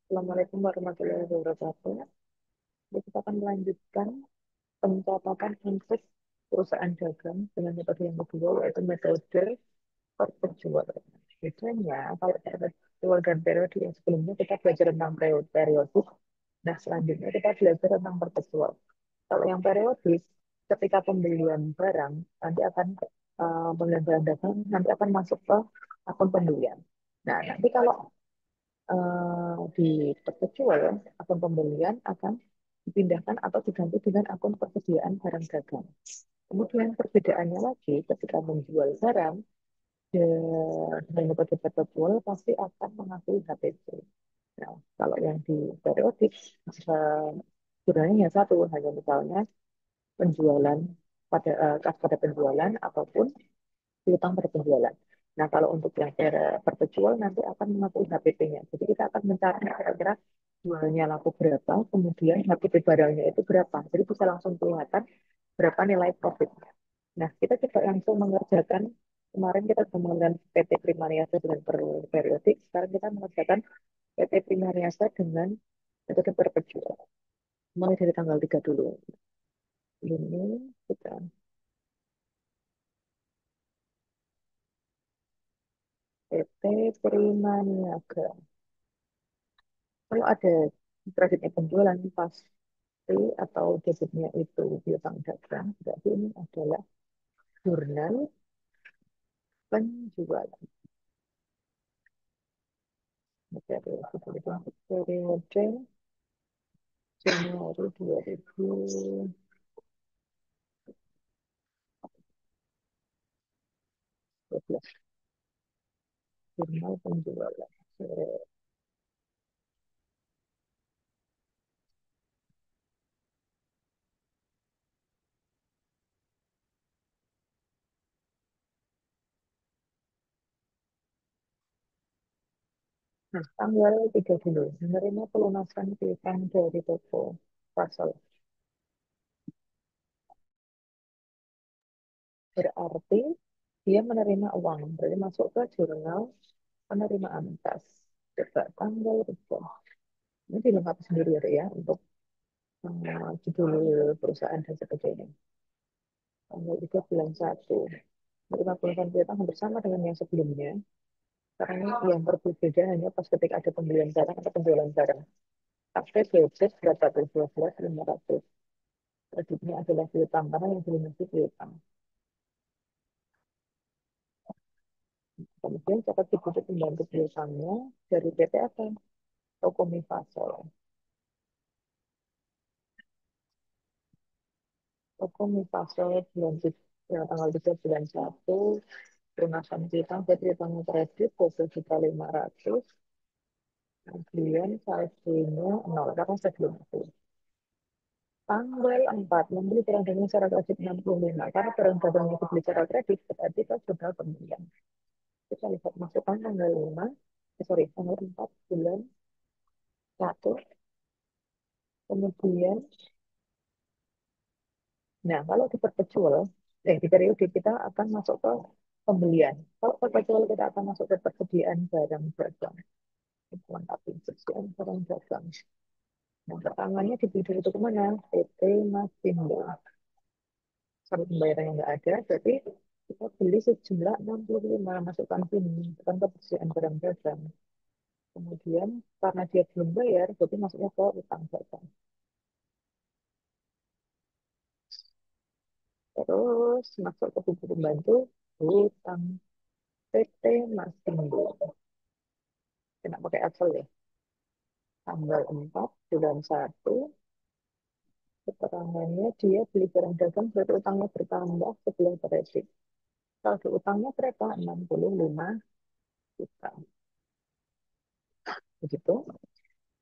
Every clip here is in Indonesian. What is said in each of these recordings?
Assalamualaikum warahmatullahi wabarakatuh. Jadi kita akan melanjutkan pencatatan untuk perusahaan dagang dengan metode yang kedua, yaitu metode perpenjualan. Biasanya kalau perpenjualan dan periode yang sebelumnya kita belajar tentang periodik. Nah, selanjutnya kita belajar tentang perpetual. Kalau yang periodik, ketika pembelian barang, nanti akan pembelian barang dagang nanti akan masuk ke akun pembelian. Nah, nanti kalau di perpetual, akun pembelian akan dipindahkan atau diganti dengan akun persediaan barang dagang. Kemudian perbedaannya lagi ketika menjual barang dengan metode perpetual pasti akan mengakui HPP. Nah, kalau yang di periodik sebenarnya hanya satu, hanya misalnya penjualan kas pada penjualan ataupun piutang pada penjualan. Nah, kalau untuk yang perpetual nanti akan mengakui HPP-nya. Jadi kita akan mencari kira-kira jualnya laku berapa, kemudian HPP barangnya itu berapa. Jadi bisa langsung kelihatan berapa nilai profit. Nah, kita coba langsung mengerjakan, kemarin kita sudah mengerjakan PT Primariasa dengan periodik, sekarang kita mengerjakan PT Primariasa dengan metode perpetual. Mulai dari tanggal 3 dulu. Ini kita PT Primaniaga. Kalau ada kreditnya penjualan pasti atau debitnya itu piutang dagang, berarti ini adalah jurnal penjualan. Periode Januari 2012, jurnal penjualan. Nah, tanggal 3 dulu, menerima pelunasan piutang dari toko pasal. Berarti dia menerima uang, berarti masuk ke jurnal penerimaan kas. Coba tanggal itu. Ini dilengkapi sendiri ya untuk judul perusahaan dan sebagainya. Tanggal 3 bulan 1. Menerima pelunasan piutang hampir sama dengan yang sebelumnya. Karena yang berbeda hanya pas ketika ada pembelian barang atau penjualan barang. Tapi debit berapa tuh? 12.500. Kreditnya adalah piutang karena yang belum masih piutang. Kemudian catat deposit pembantu piutangnya dari PT apa? Toko Mifasol. Toko Mifasol bulan tanggal 3 bulan 1. Lunasan piutang dari piutang kredit 12.500. Kemudian saldonya 0 karena saya belum masuk. Tanggal 4, membeli barang dagang secara kredit 65. Karena barang dagang itu beli secara kredit, berarti itu sudah pembelian. Kita lihat masukkan tanggal 5, tanggal 4 bulan 1. Kemudian, nah kalau di perpetual, di periode kita akan masuk ke pembelian. Kalau perpetual kita akan masuk ke persediaan barang dagang. Lengkapi persediaan barang dagang. Nah, pertamanya di bidang itu kemana? PT Masindo. Kalau pembayarannya nggak ada, berarti kita beli sejumlah 65, masukkan sini, masukkan ke persediaan barang dagang. Kemudian karena dia belum bayar, berarti masuknya ke utang dagang. Terus masuk ke buku pembantu, utang PT Masindo. Kena pakai Excel ya. Tanggal 4 bulan 1, keterangannya dia beli barang dagang, berarti utangnya bertambah sebelah kredit. Saldo utangnya berapa? 65 juta. Begitu.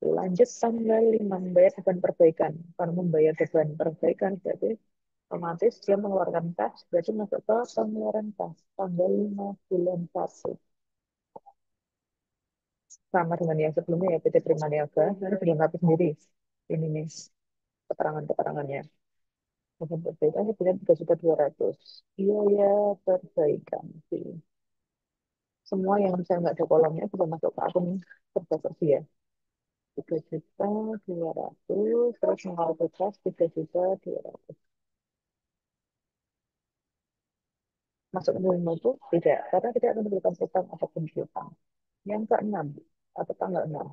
Lanjut tanggal 5 membayar beban perbaikan. Kalau membayar beban perbaikan berarti otomatis dia mengeluarkan kas, berarti masuk ke pengeluaran kas tanggal 5 bulan 1. Sama dengan yang sebelumnya ya PT Primaniaga, nanti dilengkapi sendiri. Ini nih keterangan-keterangannya. Beban perbaikan sebenarnya 3.200.000. Biaya perbaikan sih. Semua yang misalnya nggak ada kolomnya bisa masuk ke akun kerja kerja. 3.200.000, terus nol bebas 3.200.000. Masuk rumah itu tidak, karena tidak memerlukan utang ataupun piutang. Yang keenam, atau tanggal 6,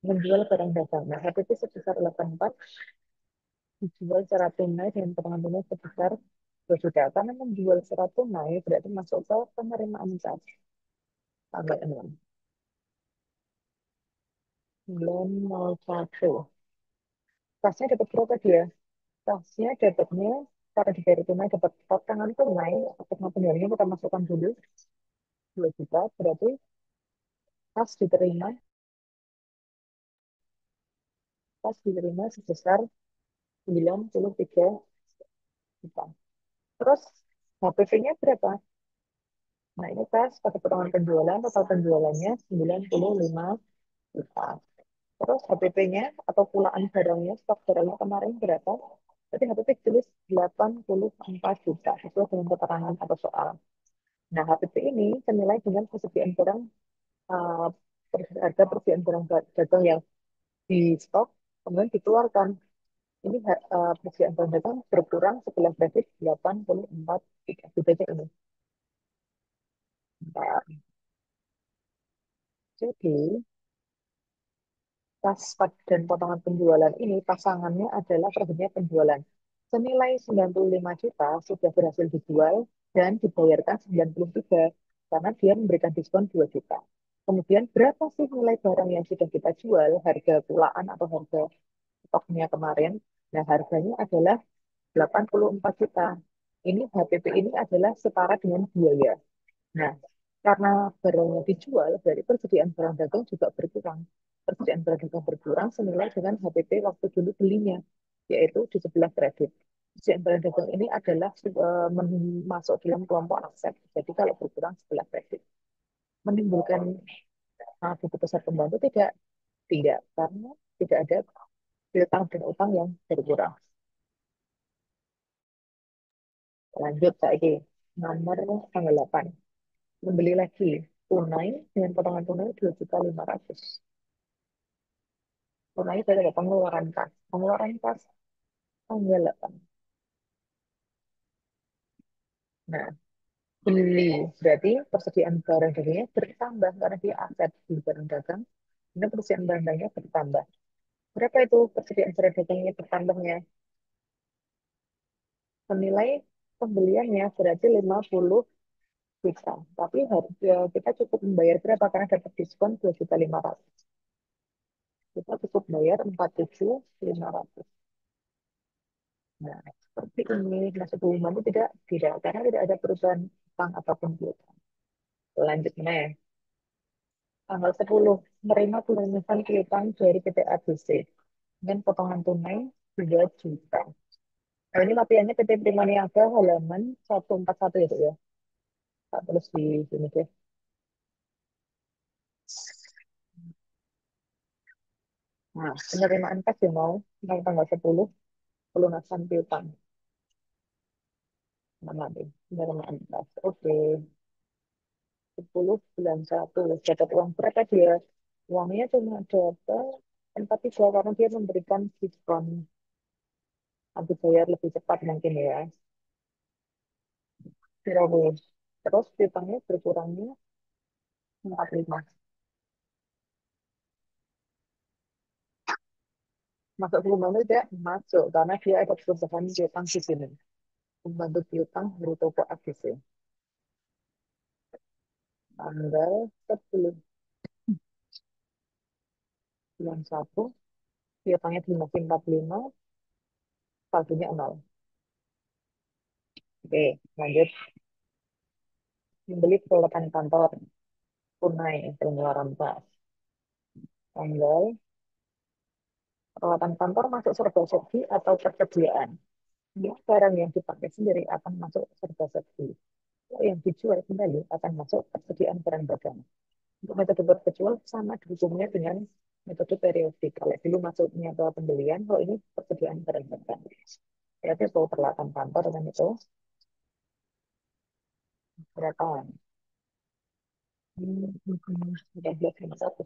menjual barang dagang. Nah, HPP sebesar 84 dijual secara tunai dengan potongan tunai sebesar 2 juta. Karena menjual secara tunai berarti masuk ke penerimaan kas tanggal 6. 901. Kasnya dapat berapa dia? Kasnya dapatnya karena dibayar tunai dapat potongan tunai potongan penjualannya kita masukkan dulu 2 juta berarti kas diterima sebesar 93 juta. Terus HPP-nya berapa? Nah, ini kas pakai potongan penjualan, total penjualannya 95 juta. Terus HPP-nya atau pulaan barangnya, stok barangnya kemarin berapa? Berarti HPP tulis 84 juta sesuai dengan keterangan atau soal. Nah, HPP ini senilai dengan persediaan barang, uh, harga persediaan barang dagang yang di stok, kemudian dikeluarkan. Ini persediaan barang dagang berkurang setelah kredit 84 juta ini. Nah, jadi dan potongan penjualan ini pasangannya adalah perbandingan penjualan. Senilai 95 juta sudah berhasil dijual dan dibayarkan 93 karena dia memberikan diskon 2 juta. Kemudian berapa sih nilai barang yang sudah kita jual, harga pulaan atau harga stoknya kemarin? Nah, harganya adalah 84 juta. Ini HPP ini adalah setara dengan biaya. Nah, karena barangnya dijual, dari persediaan barang dagang juga berkurang. Persediaan barang dagang berkurang senilai dengan HPP waktu dulu belinya, yaitu di sebelah kredit. Persediaan barang dagang ini adalah masuk dalam kelompok aset. Jadi kalau berkurang sebelah kredit. Menimbulkan buku besar pembantu tidak, tidak, karena tidak ada piutang dan utang yang berkurang. Lanjut lagi, nomor tanggal 8. Membeli lagi tunai dengan potongan tunai 2.500.000. Tunai saya ada pengeluaran kas. Pengeluaran kas tanggal 8. Nah, beli berarti persediaan barang dagangnya bertambah karena dia aset di barang dagang. Ini persediaan barang dagangnya bertambah. Berapa itu persediaan barang dagangnya bertambahnya? Senilai pembeliannya berarti 50 juta. Tapi harga kita cukup membayar berapa? Karena dapat diskon 2.500.000. Kita cukup bayar 47.500. Nah, seperti ini masuk hubungan itu tidak karena tidak ada perubahan utang ataupun piutang. Lanjut nih, tanggal 10 menerima pelunasan piutang dari PT ABC dengan potongan tunai 2 juta. Nah, ini mapiannya PT Primaniaga halaman 141 itu ya. Tak terus di sini deh. Nah, penerimaan kas yang mau tanggal 10 pelunasan piutang. Mana nih? Penerimaan kas. Oke. 10 bulan 1 dapat uang berapa dia? Uangnya cuma dapat 4 3 karena dia memberikan diskon nanti bayar lebih cepat mungkin ya. Terus terus piutangnya berkurangnya 45. Masuk ke rumah tidak masuk karena dia ada perubahan piutang di sini. Pembantu piutang dari toko AGC. Tanggal 10 bulan 1 piutangnya dilunasin 45, saldonya 0. Oke, lanjut. Membeli peralatan kantor tunai pengeluaran kas. Tanggal peralatan kantor masuk serba serbi atau persediaan. Ini barang yang dipakai sendiri akan masuk serba serbi. Kalau yang dijual kembali akan masuk persediaan barang dagang. Untuk metode berkejual sama dihubungnya dengan metode periodik. Kalau dulu masuknya ke pembelian, kalau ini persediaan barang dagang. Berarti itu peralatan kantor dengan itu berapa? 13,1.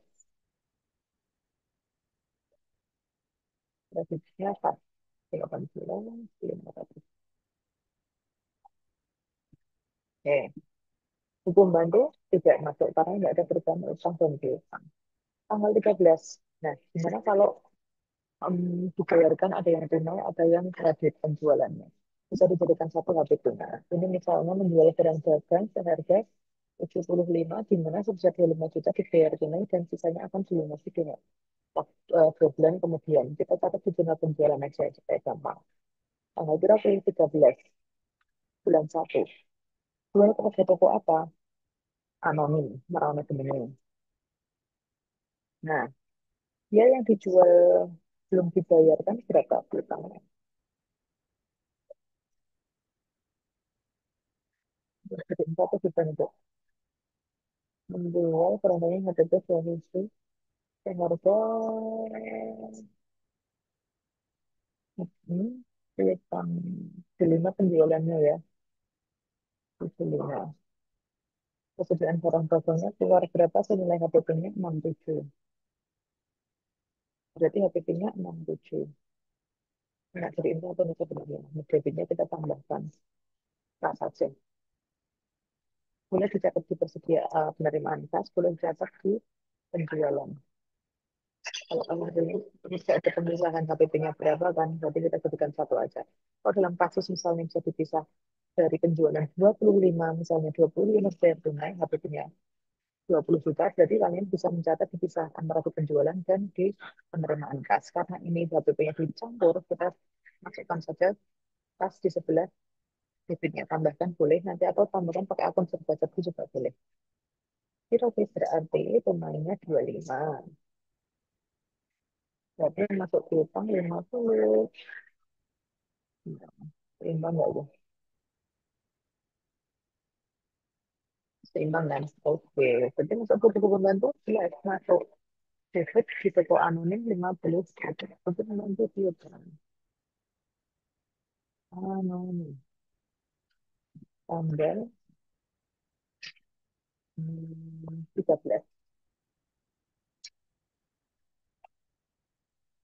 Kreditnya pas 80.500. Oke. Hukum bantu tidak masuk karena nggak ada perubahan utang dan piutang. Tanggal 13. Nah, gimana kalau dibayarkan ada yang tunai, ada yang kredit penjualannya. Bisa dijadikan satu habit tunai. Ini misalnya menjual barang dagang seharga 75, di mana sebesar 25 juta dibayar tunai dan sisanya akan dilunasi dengan 2 bulan kemudian. Kita catat di jurnal penjualan aja supaya gampang. Tanggal berapa? 13 bulan 1. Jual kepada toko apa? Anonim, merawat temennya. Nah, dia yang dijual belum dibayarkan berapa piutangnya? Jadi 1 juta itu. Menjual barangnya harga solusi seharga piutang kelima penjualannya ya. Kelima. Persediaan barang dagangnya keluar berapa senilai HPP-nya 67. Berarti HPP-nya 67. Nah, jadi ini apa nih sebenarnya? Debitnya kita tambahkan. Nah, saja. Boleh dicatat di penerimaan kas, boleh dicatat di penjualan. Kalau kamu ini bisa ada pemisahan HPP-nya berapa kan, berarti kita jadikan satu aja. Kalau dalam kasus misalnya bisa dipisah dari penjualan 25, misalnya 25 bayar tunai, HPP-nya 20 juta, jadi kalian bisa mencatat dipisah antara di penjualan dan di penerimaan kas. Karena ini HPP-nya dicampur, kita masukkan saja kas di sebelah debitnya, tambahkan boleh nanti atau tambahkan pakai akun serba juga boleh. Itu berarti pemainnya 25. Berarti yang masuk piutang 50. Nah, seimbang nggak ya? Seimbang kan? Oke. Berarti masuk buku pembantu, ya masuk debit di toko anonim 50. Untuk membantu piutang. Anonim. Tanggal 13.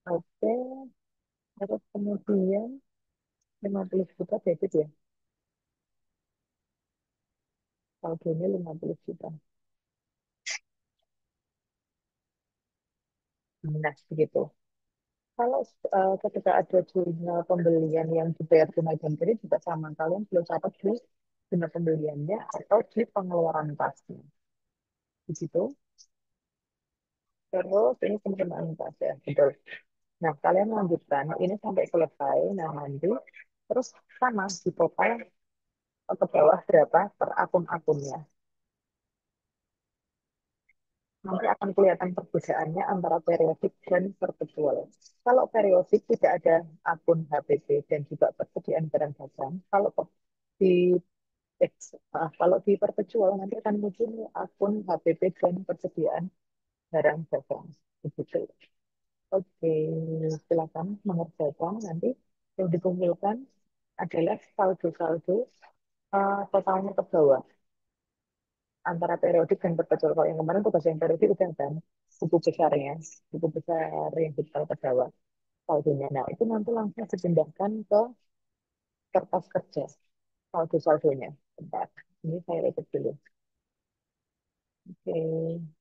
Oke. Terus kemudian 50 juta debit ya. Saldonya 50 juta. Nah, begitu. Kalau ketika ada jurnal pembelian yang dibayar tunai dan kredit juga sama, kalian perlu catat di jurnal pembeliannya atau di pengeluaran kasnya. Di situ, terus ini penerimaan kas ya, betul. Nah, kalian lanjutkan ini sampai selesai. Nah, nanti terus sama di total ke bawah berapa per akun-akunnya. Nanti akan kelihatan perbedaannya antara periodik dan perpetual. Kalau periodik tidak ada akun HPP dan juga persediaan barang dagang. Kalau di kalau di perpetual nanti akan muncul akun HPP dan persediaan barang dagang. Begitu. Oke, silakan mengerjakan nanti yang dikumpulkan adalah saldo-saldo totalnya ke bawah antara periodik dan perpetual. Kalau yang kemarin tuh bahasa yang periodik udah kan buku besarnya, buku besar yang kita ke bawah saldonya. Nah, itu nanti langsung dipindahkan ke kertas kerja saldo-saldonya. Bentar, ini saya lihat dulu. Oke.